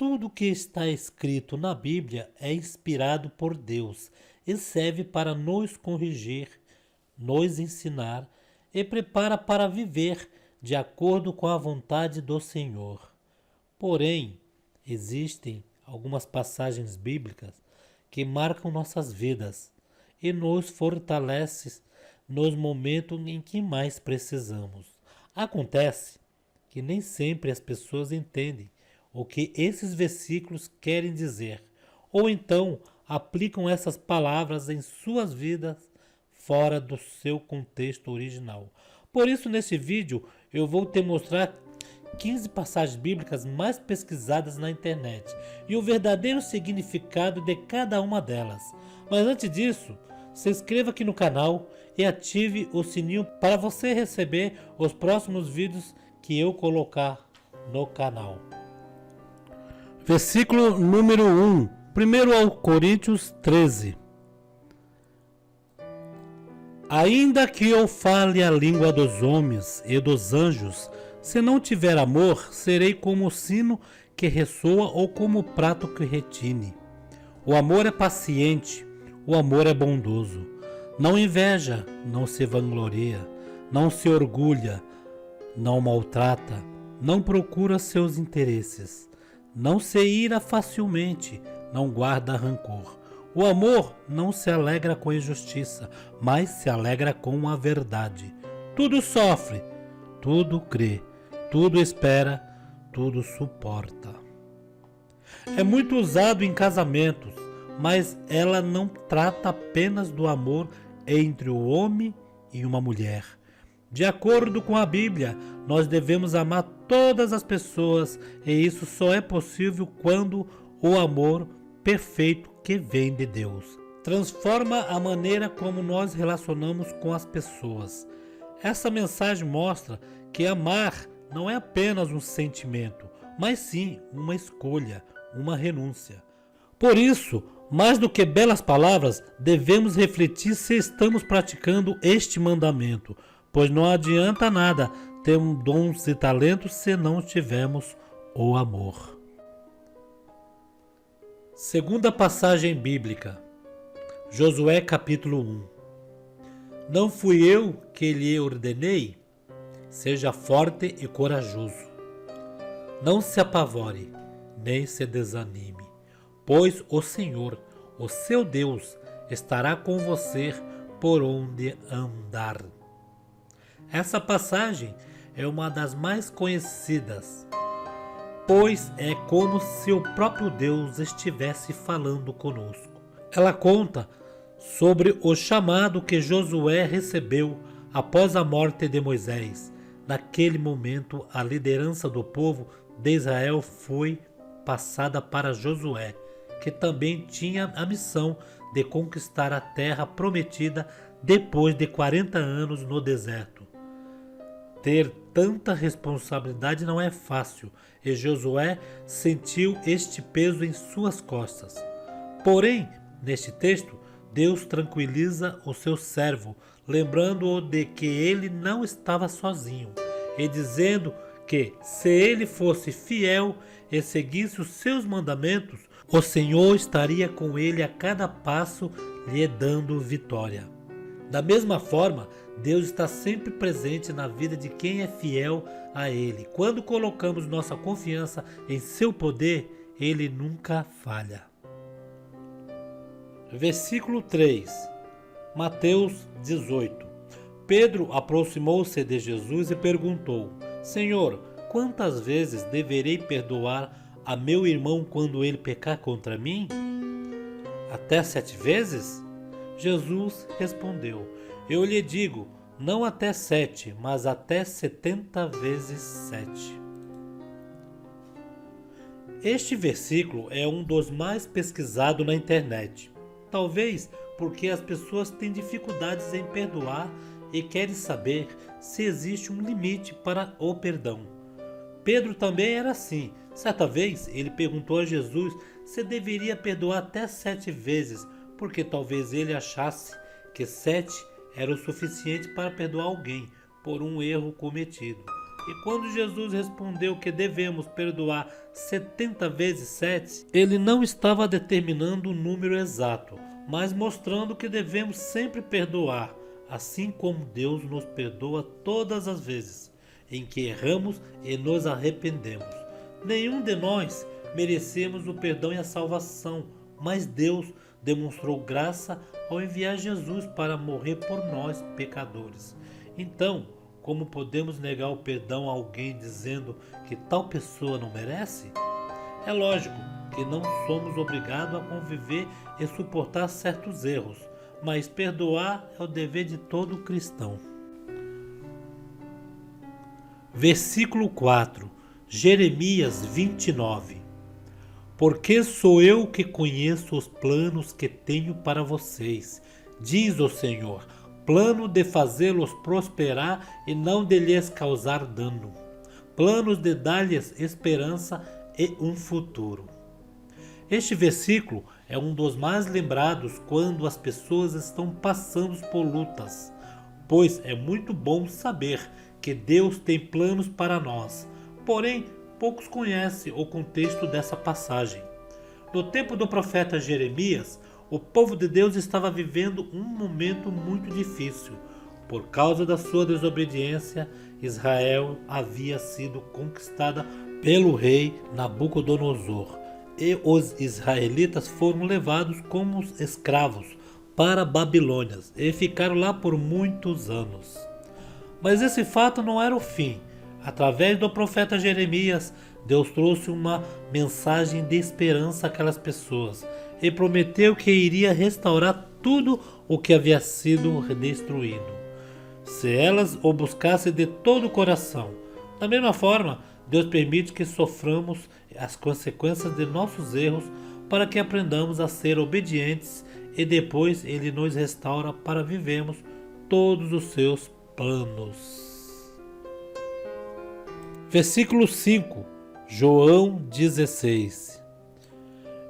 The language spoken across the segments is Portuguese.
Tudo que está escrito na Bíblia é inspirado por Deus e serve para nos corrigir, nos ensinar e prepara para viver de acordo com a vontade do Senhor. Porém, existem algumas passagens bíblicas que marcam nossas vidas e nos fortalecem nos momentos em que mais precisamos. Acontece que nem sempre as pessoas entendem o que esses versículos querem dizer, ou então aplicam essas palavras em suas vidas fora do seu contexto original. Por isso, neste vídeo, eu vou te mostrar 15 passagens bíblicas mais pesquisadas na internet e o verdadeiro significado de cada uma delas. Mas antes disso, se inscreva aqui no canal e ative o sininho para você receber os próximos vídeos que eu colocar no canal. Versículo número 1, 1 Coríntios 13. Ainda que eu fale a língua dos homens e dos anjos, se não tiver amor, serei como o sino que ressoa ou como o prato que retine. O amor é paciente, o amor é bondoso. Não inveja, não se vangloria, não se orgulha, não maltrata, não procura seus interesses, não se ira facilmente, não guarda rancor. O amor não se alegra com a injustiça, mas se alegra com a verdade. Tudo sofre, tudo crê, tudo espera, tudo suporta. É muito usado em casamentos, mas ela não trata apenas do amor entre o homem e uma mulher. De acordo com a Bíblia, nós devemos amar todas as pessoas e isso só é possível quando o amor perfeito que vem de Deus transforma a maneira como nós relacionamos com as pessoas. Essa mensagem mostra que amar não é apenas um sentimento, mas sim uma escolha, uma renúncia. Por isso, mais do que belas palavras, devemos refletir se estamos praticando este mandamento, pois não adianta nada ter dons e talentos se não tivermos o amor. Segunda passagem bíblica, Josué capítulo 1. Não fui eu que lhe ordenei? Seja forte e corajoso. Não se apavore, nem se desanime, pois o Senhor, o seu Deus, estará com você por onde andar. Essa passagem é uma das mais conhecidas, pois é como se o próprio Deus estivesse falando conosco. Ela conta sobre o chamado que Josué recebeu após a morte de Moisés. Naquele momento, a liderança do povo de Israel foi passada para Josué, que também tinha a missão de conquistar a terra prometida depois de 40 anos no deserto. Ter tanta responsabilidade não é fácil e Josué sentiu este peso em suas costas. Porém, neste texto, Deus tranquiliza o seu servo, lembrando-o de que ele não estava sozinho e dizendo que, se ele fosse fiel e seguisse os seus mandamentos, o Senhor estaria com ele a cada passo, lhe dando vitória. Da mesma forma, Deus está sempre presente na vida de quem é fiel a Ele. Quando colocamos nossa confiança em seu poder, Ele nunca falha. Versículo 3, Mateus 18. Pedro aproximou-se de Jesus e perguntou: Senhor, quantas vezes deverei perdoar a meu irmão quando ele pecar contra mim? Até 7 vezes? Jesus respondeu: Eu lhe digo, não até 7, mas até 70 vezes 7. Este versículo é um dos mais pesquisados na internet. Talvez porque as pessoas têm dificuldades em perdoar e querem saber se existe um limite para o perdão. Pedro também era assim. Certa vez ele perguntou a Jesus se deveria perdoar até 7 vezes, porque talvez ele achasse que 7 era o suficiente para perdoar alguém por um erro cometido. E quando Jesus respondeu que devemos perdoar 70 vezes 7, ele não estava determinando o número exato, mas mostrando que devemos sempre perdoar, assim como Deus nos perdoa todas as vezes em que erramos e nos arrependemos. Nenhum de nós merecemos o perdão e a salvação, mas Deus demonstrou graça ao enviar Jesus para morrer por nós, pecadores. Então, como podemos negar o perdão a alguém dizendo que tal pessoa não merece? É lógico que não somos obrigados a conviver e suportar certos erros, mas perdoar é o dever de todo cristão. Versículo 4, Jeremias 29. Porque sou eu que conheço os planos que tenho para vocês, diz o Senhor, plano de fazê-los prosperar e não de lhes causar dano, planos de dar-lhes esperança e um futuro. Este versículo é um dos mais lembrados quando as pessoas estão passando por lutas, pois é muito bom saber que Deus tem planos para nós, porém poucos conhecem o contexto dessa passagem. No tempo do profeta Jeremias, o povo de Deus estava vivendo um momento muito difícil. Por causa da sua desobediência, Israel havia sido conquistada pelo rei Nabucodonosor, e os israelitas foram levados como escravos para a Babilônia e ficaram lá por muitos anos. Mas esse fato não era o fim. Através do profeta Jeremias, Deus trouxe uma mensagem de esperança àquelas pessoas e prometeu que iria restaurar tudo o que havia sido destruído, se elas o buscassem de todo o coração. Da mesma forma, Deus permite que soframos as consequências de nossos erros para que aprendamos a ser obedientes e depois Ele nos restaura para vivermos todos os seus planos. Versículo 5, João 16.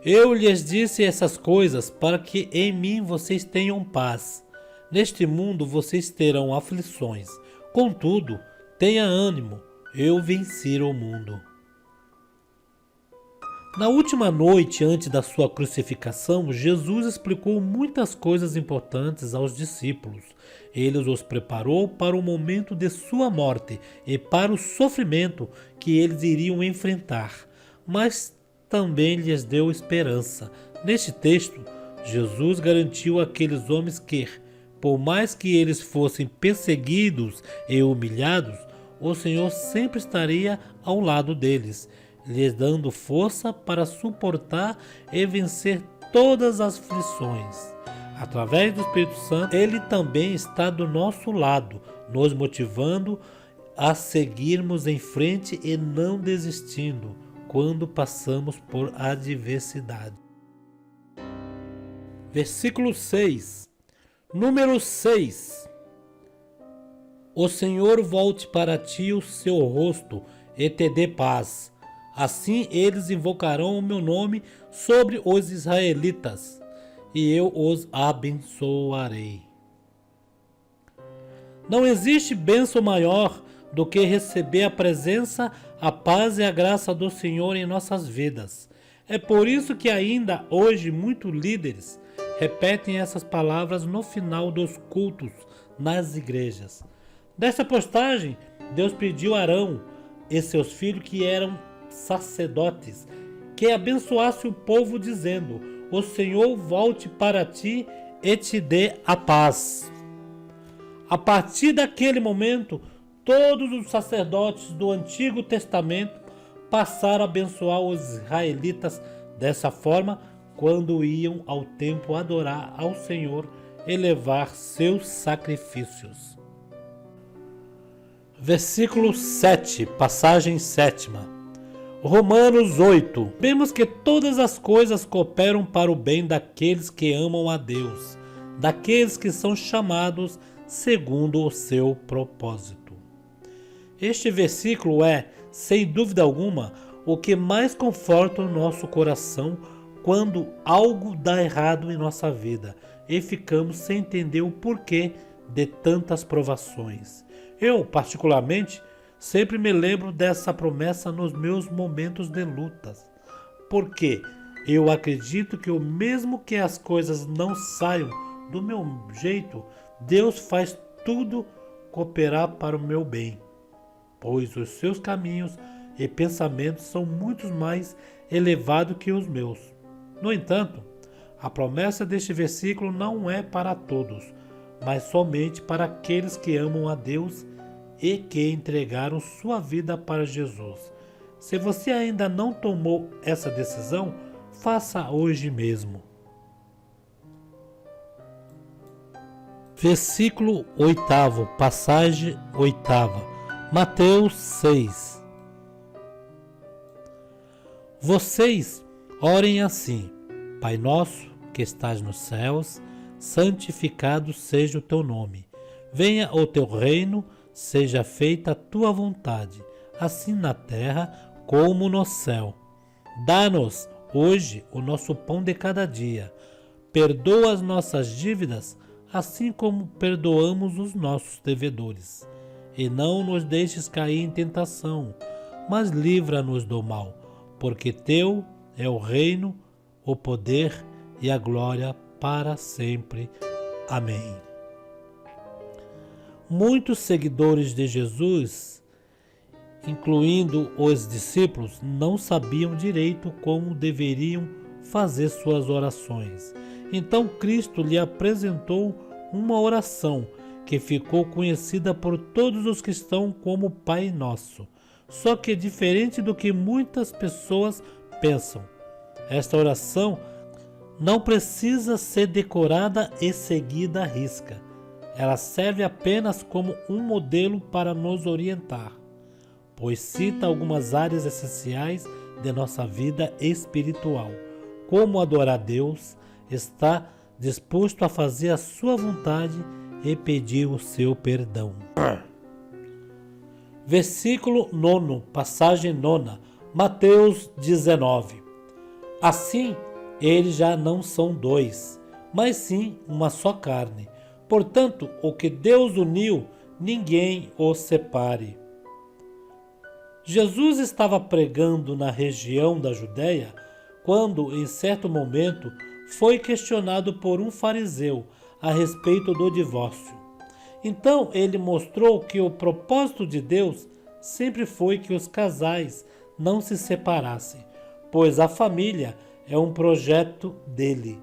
Eu lhes disse essas coisas para que em mim vocês tenham paz. Neste mundo vocês terão aflições. Contudo, tenha ânimo, eu venci o mundo. Na última noite antes da sua crucificação, Jesus explicou muitas coisas importantes aos discípulos. Ele os preparou para o momento de sua morte e para o sofrimento que eles iriam enfrentar, mas também lhes deu esperança. Neste texto, Jesus garantiu àqueles homens que, por mais que eles fossem perseguidos e humilhados, o Senhor sempre estaria ao lado deles, lhes dando força para suportar e vencer todas as aflições. Através do Espírito Santo, Ele também está do nosso lado, nos motivando a seguirmos em frente e não desistindo quando passamos por adversidade. Versículo 6. Número 6. O Senhor volte para ti o seu rosto e te dê paz. Assim eles invocarão o meu nome sobre os israelitas, e eu os abençoarei. Não existe bênção maior do que receber a presença, a paz e a graça do Senhor em nossas vidas. É por isso que ainda hoje muitos líderes repetem essas palavras no final dos cultos nas igrejas. Dessa postagem, Deus pediu a Arão e seus filhos, que eram sacerdotes, que abençoasse o povo dizendo: o Senhor volte para ti e te dê a paz. A partir daquele momento, todos os sacerdotes do Antigo Testamento passaram a abençoar os israelitas dessa forma quando iam ao templo adorar ao Senhor e levar seus sacrifícios. Versículo 7, passagem 7. Romanos 8. Vemos que todas as coisas cooperam para o bem daqueles que amam a Deus, daqueles que são chamados segundo o seu propósito. Este versículo é, sem dúvida alguma, o que mais conforta o nosso coração quando algo dá errado em nossa vida e ficamos sem entender o porquê de tantas provações. Eu, particularmente, Sempre me lembro dessa promessa nos meus momentos de lutas, porque eu acredito que o mesmo que as coisas não saiam do meu jeito, Deus faz tudo cooperar para o meu bem, pois os seus caminhos e pensamentos são muito mais elevados que os meus. No entanto, a promessa deste versículo não é para todos, mas somente para aqueles que amam a Deus e que entregaram sua vida para Jesus. Se você ainda não tomou essa decisão, faça hoje mesmo. Versículo 8, passagem 8, Mateus 6. Vocês orem assim: Pai nosso que estás nos céus, santificado seja o teu nome. Venha o teu reino, seja feita a tua vontade, assim na terra como no céu. Dá-nos hoje o nosso pão de cada dia. Perdoa as nossas dívidas, assim como perdoamos os nossos devedores. E não nos deixes cair em tentação, mas livra-nos do mal, porque teu é o reino, o poder e a glória para sempre. Amém. Muitos seguidores de Jesus, incluindo os discípulos, não sabiam direito como deveriam fazer suas orações. Então Cristo lhe apresentou uma oração que ficou conhecida por todos os cristãos como Pai Nosso. Só que diferente do que muitas pessoas pensam, esta oração não precisa ser decorada e seguida à risca. Ela serve apenas como um modelo para nos orientar, pois cita algumas áreas essenciais de nossa vida espiritual, como adorar a Deus, estar disposto a fazer a sua vontade e pedir o seu perdão. Versículo 9, passagem 9, Mateus 19. Assim, eles já não são dois, mas sim uma só carne. Portanto, o que Deus uniu, ninguém o separe. Jesus estava pregando na região da Judéia quando, em certo momento, foi questionado por um fariseu a respeito do divórcio. Então ele mostrou que o propósito de Deus sempre foi que os casais não se separassem, pois a família é um projeto dele.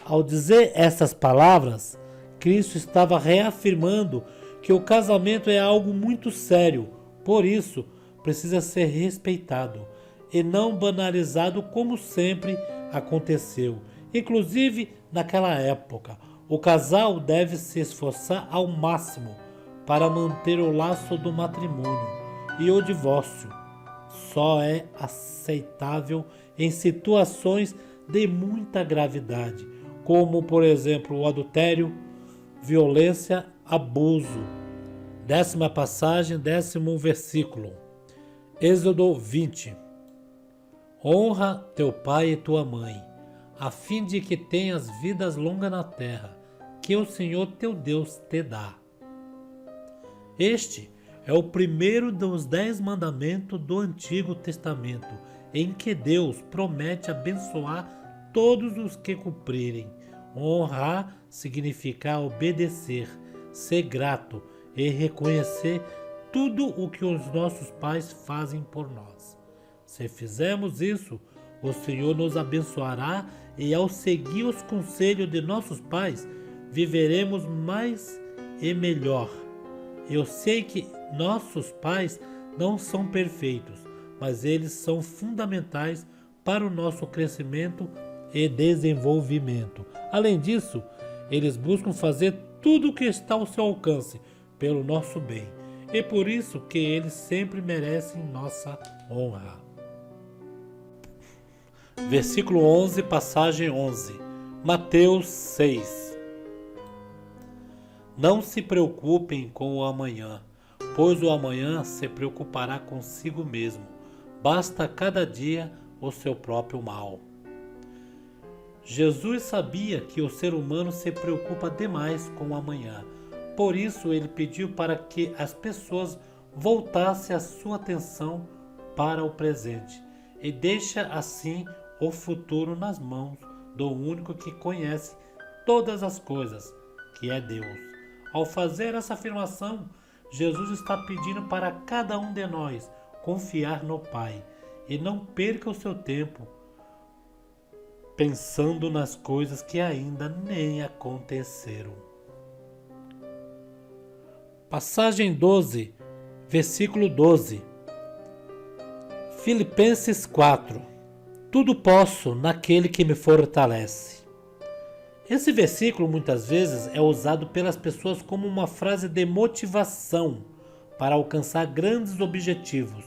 Ao dizer essas palavras, Cristo estava reafirmando que o casamento é algo muito sério, por isso precisa ser respeitado e não banalizado como sempre aconteceu. Inclusive naquela época, o casal deve se esforçar ao máximo para manter o laço do matrimônio, e o divórcio só é aceitável em situações de muita gravidade, como por exemplo o adultério, violência, abuso. 10ª passagem, 10º versículo. Êxodo 20. Honra teu pai e tua mãe, a fim de que tenhas vidas longas na terra, que o Senhor teu Deus te dá. Este é o primeiro dos 10 mandamentos do Antigo Testamento, em que Deus promete abençoar todos os que cumprirem. Honrar significa obedecer, ser grato e reconhecer tudo o que os nossos pais fazem por nós. Se fizermos isso, o Senhor nos abençoará e ao seguir os conselhos de nossos pais, viveremos mais e melhor. Eu sei que nossos pais não são perfeitos, mas eles são fundamentais para o nosso crescimento e desenvolvimento. Além disso, eles buscam fazer tudo o que está ao seu alcance pelo nosso bem. E por isso que eles sempre merecem nossa honra. Versículo 11, passagem 11. Mateus 6. Não se preocupem com o amanhã, pois o amanhã se preocupará consigo mesmo. Basta cada dia o seu próprio mal. Jesus sabia que o ser humano se preocupa demais com o amanhã. Por isso ele pediu para que as pessoas voltasse a sua atenção para o presente e deixa assim o futuro nas mãos do único que conhece todas as coisas, que é Deus. Ao fazer essa afirmação, Jesus está pedindo para cada um de nós confiar no Pai e não perca o seu tempo pensando nas coisas que ainda nem aconteceram. Passagem 12, versículo 12. Filipenses 4. Tudo posso naquele que me fortalece. Esse versículo muitas vezes é usado pelas pessoas como uma frase de motivação para alcançar grandes objetivos.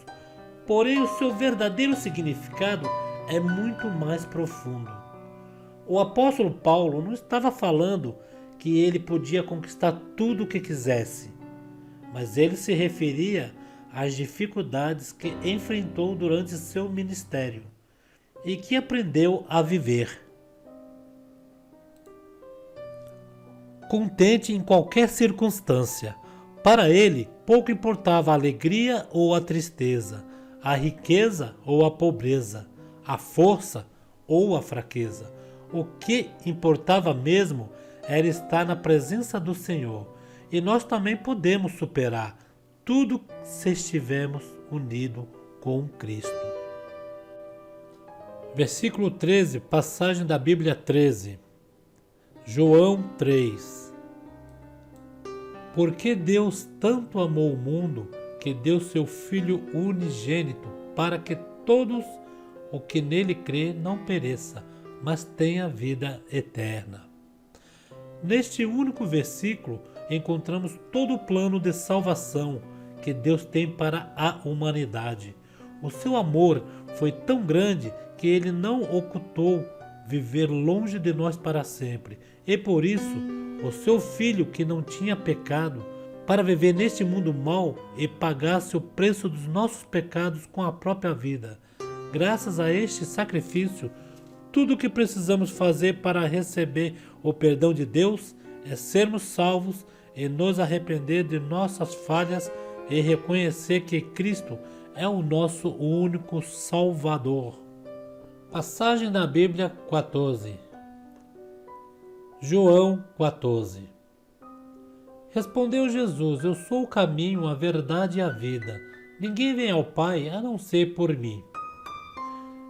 Porém, o seu verdadeiro significado é muito mais profundo. O apóstolo Paulo não estava falando que ele podia conquistar tudo o que quisesse, mas ele se referia às dificuldades que enfrentou durante seu ministério e que aprendeu a viver. Contente em qualquer circunstância. Para ele, pouco importava a alegria ou a tristeza, a riqueza ou a pobreza, a força ou a fraqueza. O que importava mesmo era estar na presença do Senhor. E nós também podemos superar tudo se estivermos unidos com Cristo. Versículo 13, passagem da Bíblia 13. João 3. Porque Deus tanto amou o mundo que deu seu Filho unigênito para que todos o que nele crê não pereça, mas tenha vida eterna. Neste único versículo encontramos todo o plano de salvação que Deus tem para a humanidade. O seu amor foi tão grande que ele não ocultou viver longe de nós para sempre. E por isso, o seu Filho, que não tinha pecado, para viver neste mundo mau e pagasse o preço dos nossos pecados com a própria vida. Graças a este sacrifício, tudo o que precisamos fazer para receber o perdão de Deus é sermos salvos e nos arrepender de nossas falhas e reconhecer que Cristo é o nosso único Salvador. Passagem da Bíblia 14. João 14. Respondeu Jesus: Eu sou o caminho, a verdade e a vida. Ninguém vem ao Pai a não ser por mim.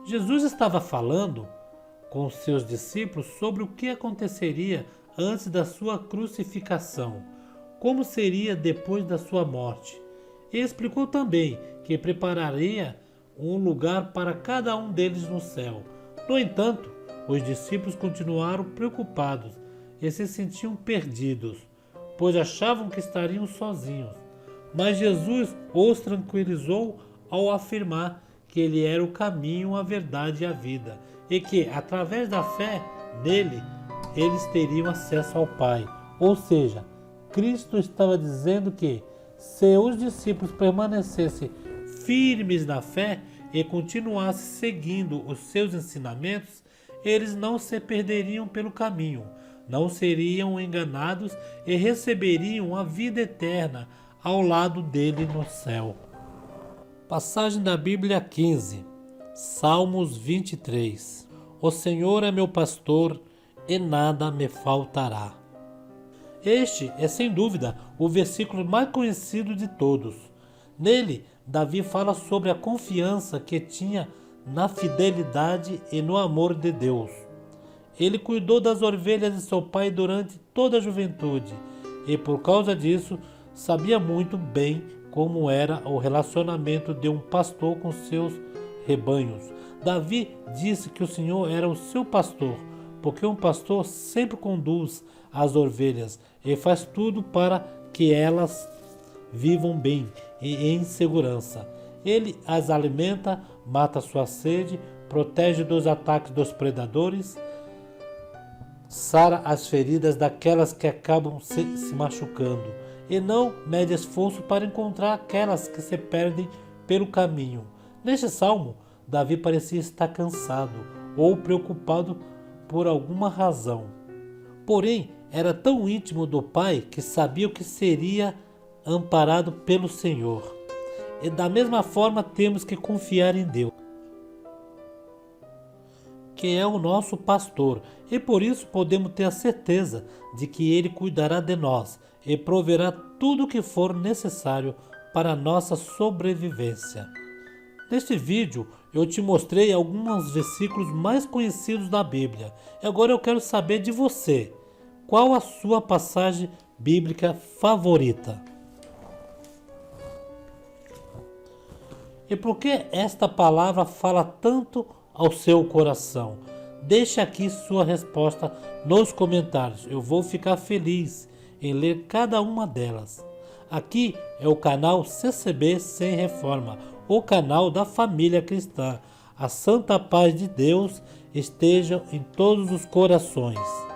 Jesus estava falando com seus discípulos sobre o que aconteceria antes da sua crucificação, como seria depois da sua morte. E explicou também que prepararia um lugar para cada um deles no céu. No entanto, os discípulos continuaram preocupados e se sentiam perdidos, pois achavam que estariam sozinhos. Mas Jesus os tranquilizou ao afirmar que ele era o caminho, a verdade e a vida, e que, através da fé nele, eles teriam acesso ao Pai. Ou seja, Cristo estava dizendo que, se os discípulos permanecessem firmes na fé e continuassem seguindo os seus ensinamentos, eles não se perderiam pelo caminho, não seriam enganados e receberiam a vida eterna ao lado dele no céu. Passagem da Bíblia 15, Salmos 23. O Senhor é meu pastor e nada me faltará. Este é sem dúvida o versículo mais conhecido de todos. Nele, Davi fala sobre a confiança que tinha na fidelidade e no amor de Deus. Ele cuidou das ovelhas de seu pai durante toda a juventude e, por causa disso, sabia muito bem como era o relacionamento de um pastor com seus rebanhos. Davi disse que o Senhor era o seu pastor, porque um pastor sempre conduz as ovelhas e faz tudo para que elas vivam bem e em segurança. Ele as alimenta, mata sua sede, protege dos ataques dos predadores, sara as feridas daquelas que acabam se machucando e não mede esforço para encontrar aquelas que se perdem pelo caminho. Neste salmo, Davi parecia estar cansado ou preocupado por alguma razão. Porém, era tão íntimo do Pai que sabia o que seria amparado pelo Senhor. E da mesma forma temos que confiar em Deus, que é o nosso pastor, e por isso podemos ter a certeza de que Ele cuidará de nós e proverá tudo o que for necessário para a nossa sobrevivência. Neste vídeo eu te mostrei alguns versículos mais conhecidos da Bíblia. E agora eu quero saber de você. Qual a sua passagem bíblica favorita? E por que esta palavra fala tanto ao seu coração? Deixe aqui sua resposta nos comentários. Eu vou ficar feliz em ler cada uma delas. Aqui é o canal CCB Sem Reforma, o canal da família cristã. A santa paz de Deus esteja em todos os corações.